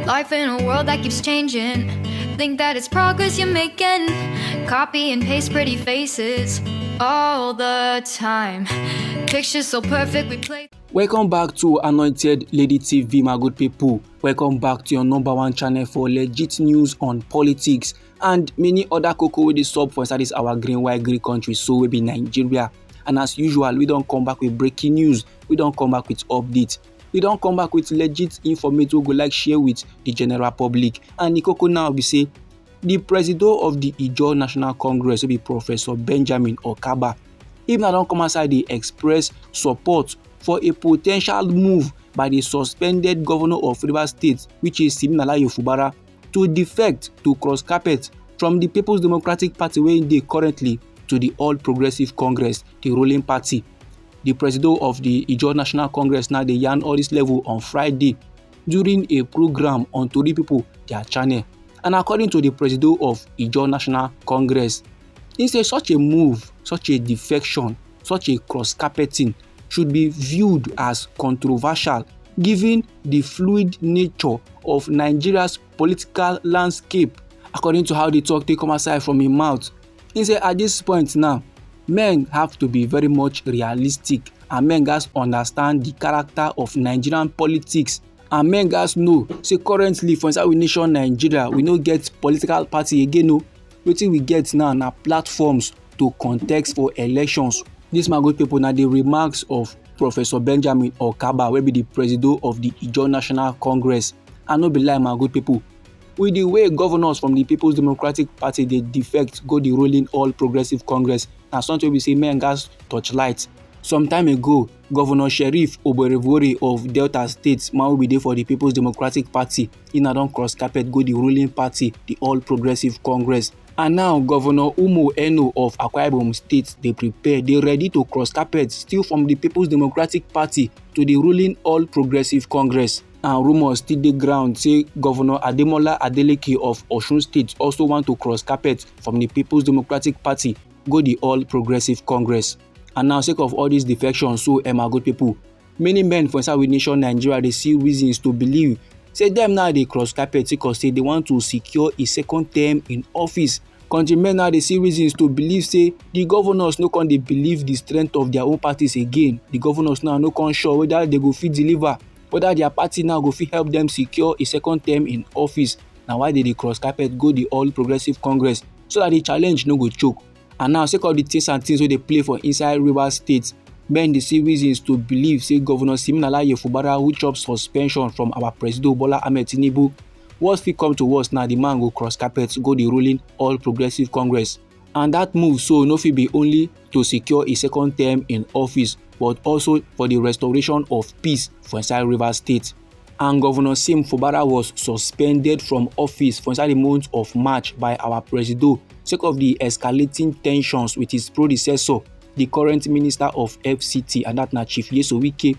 Life in a world that keeps changing. Think that it's progress you're making. Copy and paste pretty faces all the time. Pictures so perfect we play. Welcome back to Anointed Lady TV, my good people. Welcome back to your #1 channel for legit news on politics and many other cocoa with the sub for inside this our green white green country, so we be Nigeria. And as usual, we don't come back with breaking news. We don't come back with updates. We don't come back with legit information we go like share with the general public. And the cocoa now we say the president of the Ijaw National Congress will be Professor Benjamin Okaba. If na don't come outside, they express support for a potential move by the suspended governor of Rivers State, which is Fubara, to defect to cross carpet from the People's Democratic Party where they currently to the All Progressive Congress, the ruling party. The president of the Ijaw National Congress now they yarn all this level on Friday during a program on Tori People, their channel. And according to the president of Ijaw National Congress, he said such a move, such a defection, such a cross-carpeting should be viewed as controversial given the fluid nature of Nigeria's political landscape. According to how the talk they come aside from his mouth, he said at this point now, men have to be very much realistic and men guys understand the character of Nigerian politics. And men guys know, say currently for inside we nation Nigeria, we no get political party again. No, wetin we get now na platforms to contest for elections. This my good people now the remarks of Professor Benjamin Okaba, wey be the president of the Ijaw National Congress. And no be lie, my good people. With the way governors from the People's Democratic Party they defect go the ruling All Progressive Congress, na something we say men gas touchlight. Some time ago, Governor Sheriff Oborevwori of Delta State, man will be there for the People's Democratic Party, he na don cross carpet go the ruling party, the All Progressive Congress. And now Governor Umo Eno of Akwa Ibom State, they prepare, they ready to cross carpet still from the People's Democratic Party to the ruling All Progressive Congress. And rumors still dey ground say Governor Ademola Adeleke of Osun State also want to cross carpet from the People's Democratic Party go the All Progressive Congress. And now sake of all these defections, so my good people, many men for inside we nation Nigeria they see reasons to believe say them now they cross carpet because say they want to secure a second term in office. Countrymen now they see reasons to believe say the governors no can they believe the strength of their own parties again. The governors now no can sure whether they go fit deliver, whether their party now go fit help them secure a second term in office. Now why did they cross carpet go the All Progressive Congress so that the challenge no go choke. And now sake of the things and things where they play for inside Rivers State, men they see reasons to believe say Governor Fubara who chop suspension from our President Bola Ahmed Tinubu, what fit come to us now the man go cross carpet go the ruling All Progressive Congress. And that move so no fit be only to secure a second term in office but also for the restoration of peace for inside Rivers State. And Governor Fubara was suspended from office for inside the month of March by our president sake of the escalating tensions with his predecessor, the current Minister of FCT, and that na Chief Wike.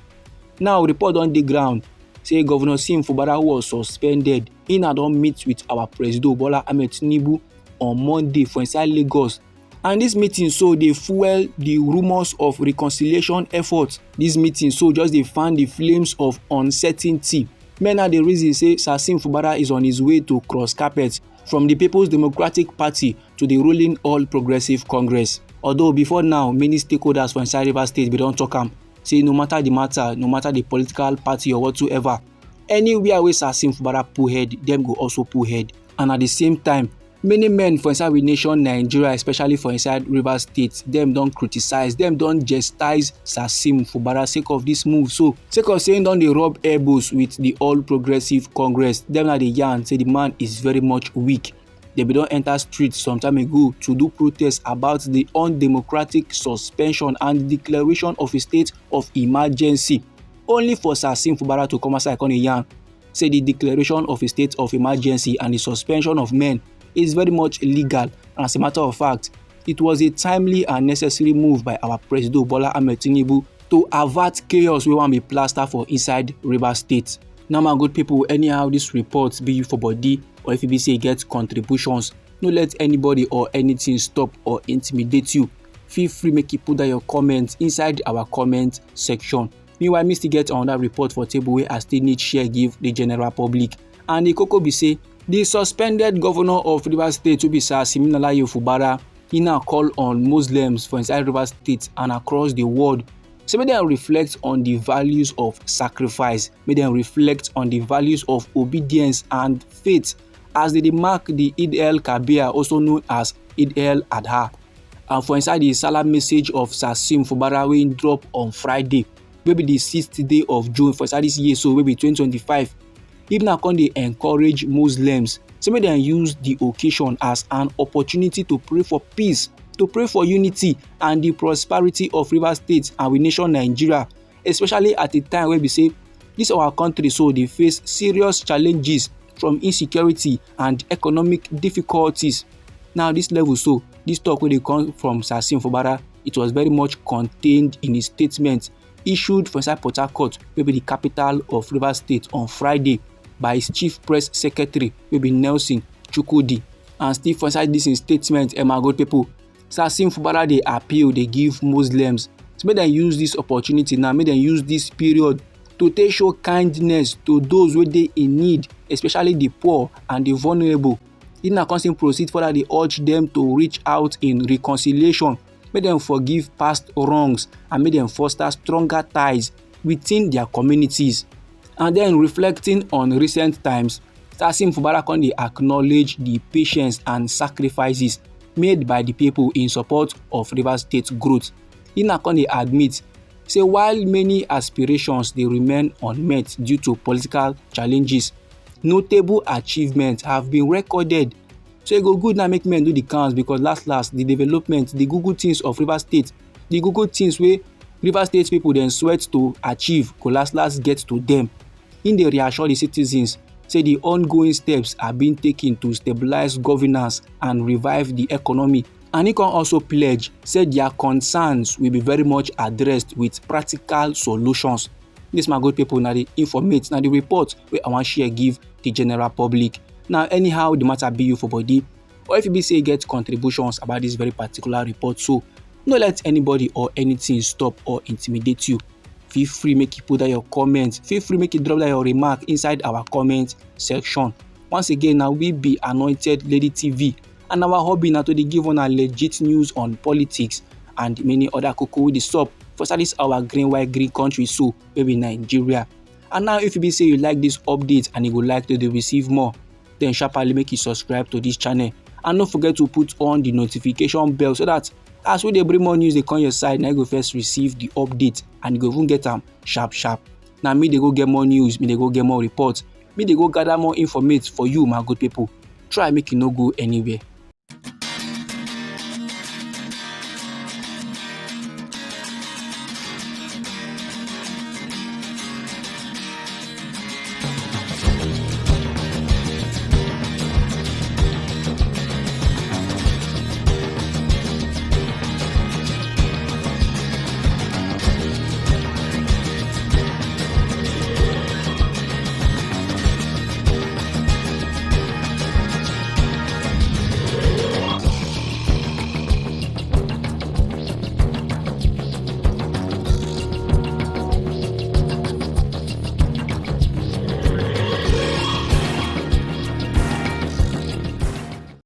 Now report on the ground say Governor Fubara was suspended. He na don meet with our president Bola Ahmed Tinubu on Monday for inside Lagos. And this meeting so they fuel the rumors of reconciliation efforts. This meeting so just they fan the flames of uncertainty. Men are the reason say Fubara is on his way to cross carpet from the People's Democratic Party to the ruling All Progressive Congress. Although before now, many stakeholders from inside Rivers State they don't talk say no matter the matter, no matter the political party or whatsoever, anywhere where Fubara pull head, them go also pull head. And at the same time, many men for inside we nation Nigeria, especially for inside Rivers State, them don't criticize, them don't chastise Fubara sake of this move. So sake of saying don't they rub elbows with the All Progressive Congress, them na the yarn say the man is very much weak. They be don enter streets some time ago to do protests about the undemocratic suspension and declaration of a state of emergency. Only for Fubara to come outside on a yarn say the declaration of a state of emergency and the suspension of men is very much illegal. And as a matter of fact, it was a timely and necessary move by our President Bola Ahmed Tinubu to avert chaos we want be plaster for inside Rivers State. Now my good people, anyhow this report be you for body or if you be say get contributions, no let anybody or anything stop or intimidate you. Feel free make you put down your comments inside our comment section. Meanwhile, me still get another report for table where I still need share give the general public. And the koko be say the suspended governor of Rivers State wey be Sir Siminalayi Fubara, he now call on Muslims for inside Rivers State and across the world say make dem reflect on the values of sacrifice, make dem reflect on the values of obedience and faith as they dey mark the Eid el-Kabir, also known as Eid el-Adha. And for inside the salam message of Sir Sim Fubara wey im drop on Friday, wey be the 6th day of June for inside this year, so wey be 2025, im now come dey encourage Muslims say make dem use the occasion as an opportunity to pray for peace, to pray for unity and the prosperity of Rivers State and we nation Nigeria, especially at a time wey be say this our country so dey face serious challenges from insecurity and economic difficulties. Now this level so, this talk wey dey come from Sir Sim Fubara, it was very much contained in a statement issued for inside Port Harcourt, wey be the capital of Rivers State, on Friday by his chief press secretary wey be Nelson Chukwudi. And still for inside this statement, my good people, Sir Sim Fubara dey appeal, dey give Muslims so make dem use this opportunity now, make dem use this period to take show kindness to those wey dey in need, especially the poor and the vulnerable. He now come still proceed further, dey urge them to reach out in reconciliation, make dem forgive past wrongs and make dem foster stronger ties within their communities. And then reflecting on recent times, Sir Sim Fubara come dey acknowledge the patience and sacrifices made by the people in support of Rivers State growth. He now come dey admit say while many aspirations dey remain unmet due to political challenges, notable achievements have been recorded. So e go good now make men do the counts, because last the development, the good things of Rivers State, the good things wey Rivers State people dem sweat to achieve go last get to them. Im dey reassure the citizens say the ongoing steps are being taken to stabilize governance and revive the economy. And he can also pledge say their concerns will be very much addressed with practical solutions. This my good people, na the informate, na the report wey I wan share give the general public. Now anyhow the matter be you for body, or if you be say you get contributions about this very particular report, so no let anybody or anything stop or intimidate you. Feel free make you put down your comment, feel free make you drop down your remark inside our comment section. Once again, now we be Anointed Lady TV, and our hobby na to dey give una legit news on politics and many other koko wey dey sup for this our green white green country, so maybe Nigeria. And now if you be say you like this update and you go like to dey receive more, then sharply make you subscribe to this channel, and don't forget to put on the notification bell so that as we dey bring more news dey come your side, na you go first receive the update and you go even get am sharp. Now me dey go get more news, me dey go get more reports, me dey go gather more information for you my good people. Try make you no go anywhere.